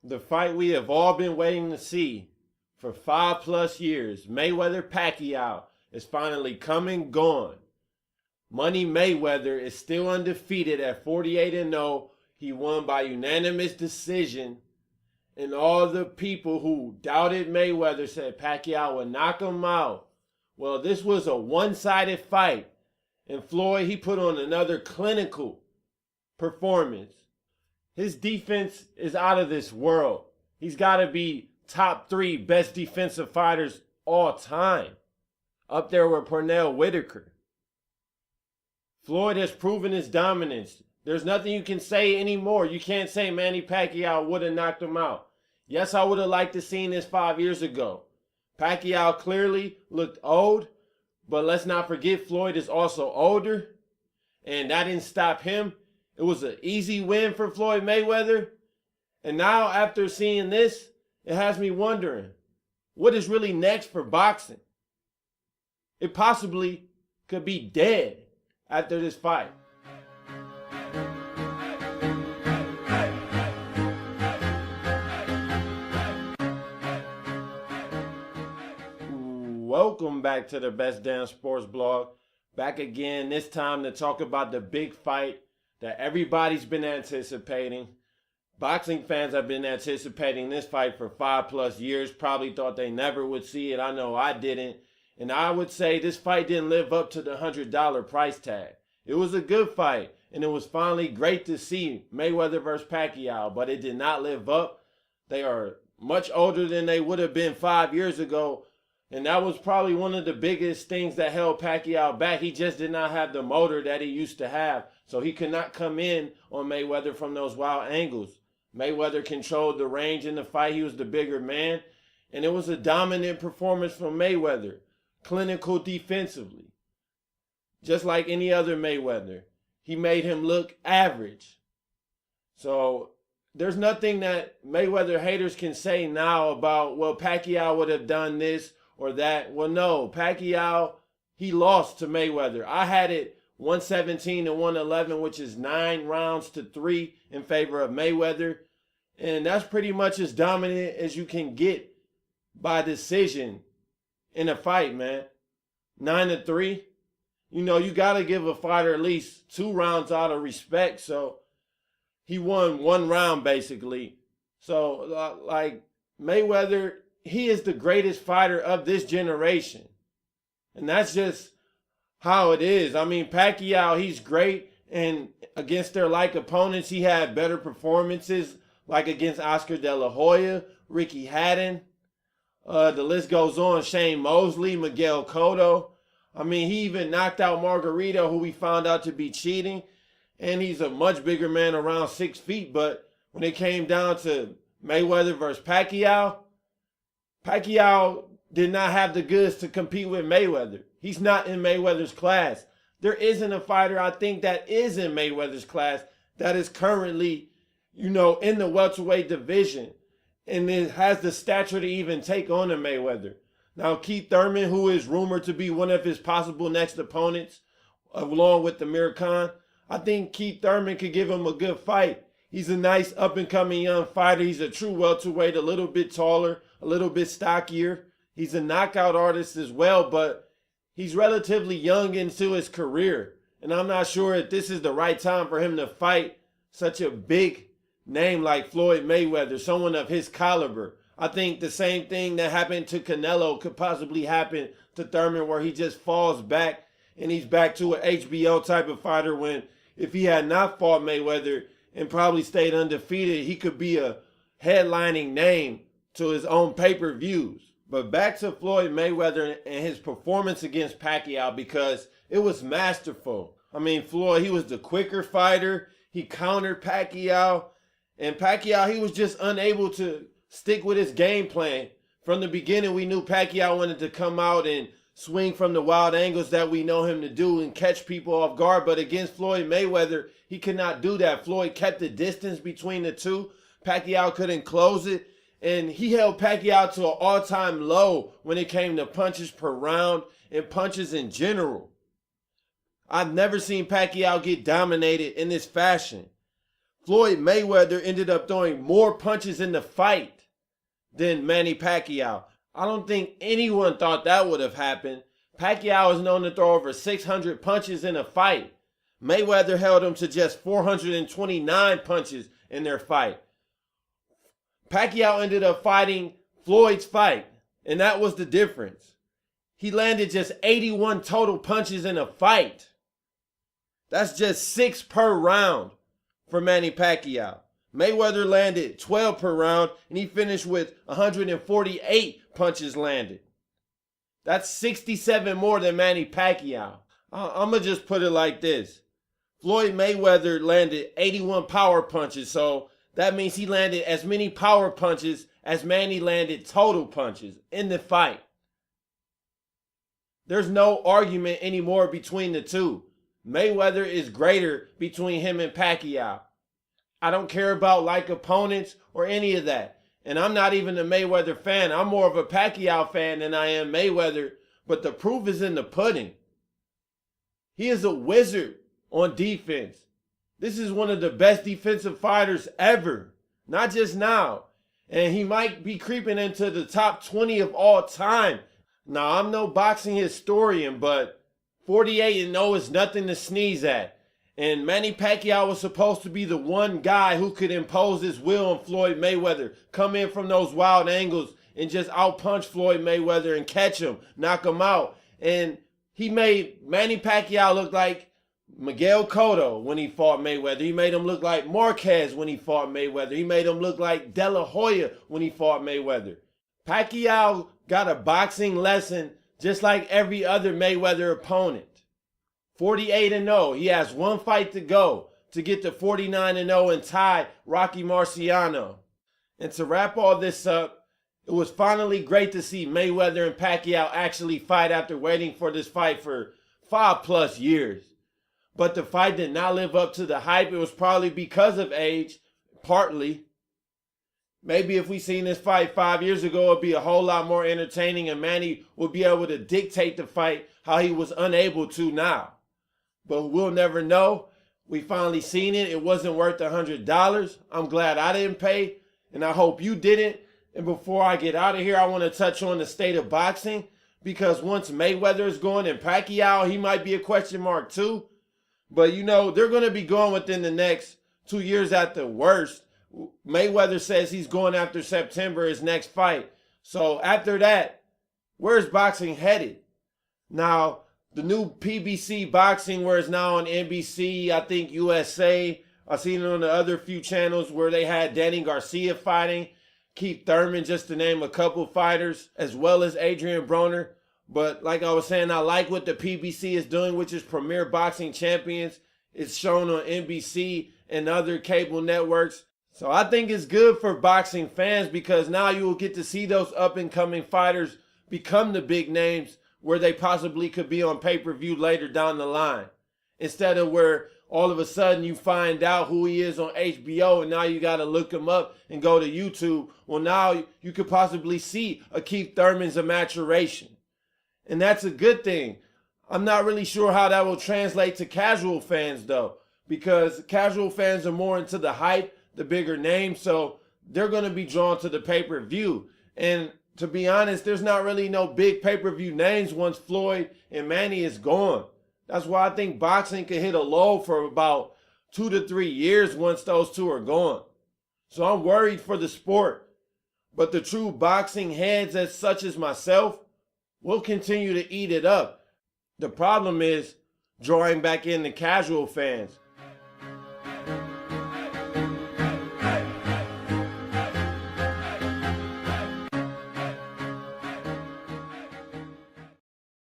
The fight we have all been waiting to see for 5+ years, Mayweather-Pacquiao, is finally come and gone. Money Mayweather is still undefeated at 48-0. He won by unanimous decision. And all the people who doubted Mayweather said Pacquiao would knock him out. Well, this was a one-sided fight. And Floyd, he put on another clinical performance. His defense is out of this world. He's got to be top 3 best defensive fighters all time. Up there with Pernell Whitaker. Floyd has proven his dominance. There's nothing you can say anymore. You can't say Manny Pacquiao would have knocked him out. Yes, I would have liked to seen this 5 years ago. Pacquiao clearly looked old, but let's not forget Floyd is also older, and that didn't stop him. It was an easy win for Floyd Mayweather. And now after seeing this, it has me wondering, what is really next for boxing? It possibly could be dead after this fight. Welcome back to the Best Damn Sports Blog. Back again, this time to talk about the big fight that everybody's been anticipating. Boxing fans have been anticipating this fight for 5+ years. Probably thought they never would see it. I know I didn't. And I would say this fight didn't live up to the $100 price tag. It was a good fight, and it was finally great to see Mayweather versus Pacquiao, but it did not live up. They are much older than they would have been 5 years ago, and that was probably one of the biggest things that held Pacquiao back. He just did not have the motor that he used to have, so he could not come in on Mayweather from those wild angles. Mayweather controlled the range in the fight. He was the bigger man, and it was a dominant performance from Mayweather. Clinical defensively. Just like any other Mayweather. He made him look average. So there's nothing that Mayweather haters can say now about, well, Pacquiao would have done this or that. Well, no, Pacquiao, he lost to Mayweather. I had it 117 to 111, which is 9 rounds to 3 in favor of Mayweather. And that's pretty much as dominant as you can get by decision in a fight, man. 9-3. You know, you got to give a fighter at least 2 rounds out of respect. So he won 1 round basically. So like Mayweather, he is the greatest fighter of this generation. And that's just how it is. I mean, Pacquiao, he's great. And against their like opponents, he had better performances, like against Oscar De La Hoya, Ricky Hatton. The list goes on. Shane Mosley, Miguel Cotto. I mean, he even knocked out Margarito, who we found out to be cheating. And he's a much bigger man, around 6 feet. But when it came down to Mayweather versus Pacquiao, Pacquiao did not have the goods to compete with Mayweather. He's not in Mayweather's class. There isn't a fighter, I think, that is in Mayweather's class that is currently, you know, in the welterweight division. And it has the stature to even take on a Mayweather. Now, Keith Thurman, who is rumored to be one of his possible next opponents, along with Amir Khan, I think Keith Thurman could give him a good fight. He's a nice up-and-coming young fighter. He's a true welterweight, a little bit taller, a little bit stockier. He's a knockout artist as well, but he's relatively young into his career. And I'm not sure if this is the right time for him to fight such a big name like Floyd Mayweather, someone of his caliber. I think the same thing that happened to Canelo could possibly happen to Thurman, where he just falls back and he's back to an HBO type of fighter, when if he had not fought Mayweather and probably stayed undefeated, he could be a headlining name to his own pay-per-views. But back to Floyd Mayweather and his performance against Pacquiao, because it was masterful. I mean, Floyd, he was the quicker fighter. He countered Pacquiao. And Pacquiao, he was just unable to stick with his game plan. From the beginning, we knew Pacquiao wanted to come out and swing from the wild angles that we know him to do and catch people off guard. But against Floyd Mayweather, he could not do that. Floyd kept the distance between the two. Pacquiao couldn't close it. And he held Pacquiao to an all-time low when it came to punches per round and punches in general. I've never seen Pacquiao get dominated in this fashion. Floyd Mayweather ended up throwing more punches in the fight than Manny Pacquiao. I don't think anyone thought that would have happened. Pacquiao is known to throw over 600 punches in a fight. Mayweather held him to just 429 punches in their fight. Pacquiao ended up fighting Floyd's fight, and that was the difference. He landed just 81 total punches in a fight. That's just 6 per round for Manny Pacquiao. Mayweather landed 12 per round, and he finished with 148 punches landed. That's 67 more than Manny Pacquiao. I'm going to just put it like this. Floyd Mayweather landed 81 power punches, so that means he landed as many power punches as Manny landed total punches in the fight. There's no argument anymore between the two. Mayweather is greater between him and Pacquiao. I don't care about like opponents or any of that. And I'm not even a Mayweather fan. I'm more of a Pacquiao fan than I am Mayweather. But the proof is in the pudding. He is a wizard on defense. This is one of the best defensive fighters ever. Not just now. And he might be creeping into the top 20 of all time. Now, I'm no boxing historian, but 48-0 is nothing to sneeze at. And Manny Pacquiao was supposed to be the one guy who could impose his will on Floyd Mayweather, come in from those wild angles and just outpunch Floyd Mayweather and catch him, knock him out. And he made Manny Pacquiao look like Miguel Cotto when he fought Mayweather. He made him look like Marquez when he fought Mayweather. He made him look like De La Hoya when he fought Mayweather. Pacquiao got a boxing lesson just like every other Mayweather opponent. 48-0. He has one fight to go to get to 49-0 and tie Rocky Marciano. And to wrap all this up, it was finally great to see Mayweather and Pacquiao actually fight after waiting for this fight for 5+ years. But the fight did not live up to the hype. It was probably because of age, partly. Maybe if we seen this fight 5 years ago, it'd be a whole lot more entertaining and Manny would be able to dictate the fight how he was unable to now. But we'll never know. We finally seen it. It wasn't worth $100. I'm glad I didn't pay, and I hope you didn't. And before I get out of here, I want to touch on the state of boxing, because once Mayweather is going and Pacquiao, he might be a question mark too. But you know, they're going to be going within the next 2 years at the worst. Mayweather says he's going after September, his next fight. So after that, where's boxing headed? Now, the new PBC boxing, where it's now on NBC, I think USA. I've seen it on the other few channels where they had Danny Garcia fighting, Keith Thurman, just to name a couple fighters, as well as Adrian Broner. But like I was saying, I like what the PBC is doing, which is Premier Boxing Champions. It's shown on NBC and other cable networks. So I think it's good for boxing fans, because now you will get to see those up-and-coming fighters become the big names where they possibly could be on pay-per-view later down the line. Instead of where all of a sudden you find out who he is on HBO and now you got to look him up and go to YouTube. Well, now you could possibly see a Keith Thurman's a maturation. And that's a good thing. I'm not really sure how that will translate to casual fans though, because casual fans are more into the hype, the bigger names, so they're going to be drawn to the pay-per-view. And to be honest, there's not really no big pay-per-view names once Floyd and Manny is gone. That's why I think boxing could hit a lull for about 2 to 3 years once those two are gone. So I'm worried for the sport. But the true boxing heads, as such as myself, will continue to eat it up. The problem is drawing back in the casual fans.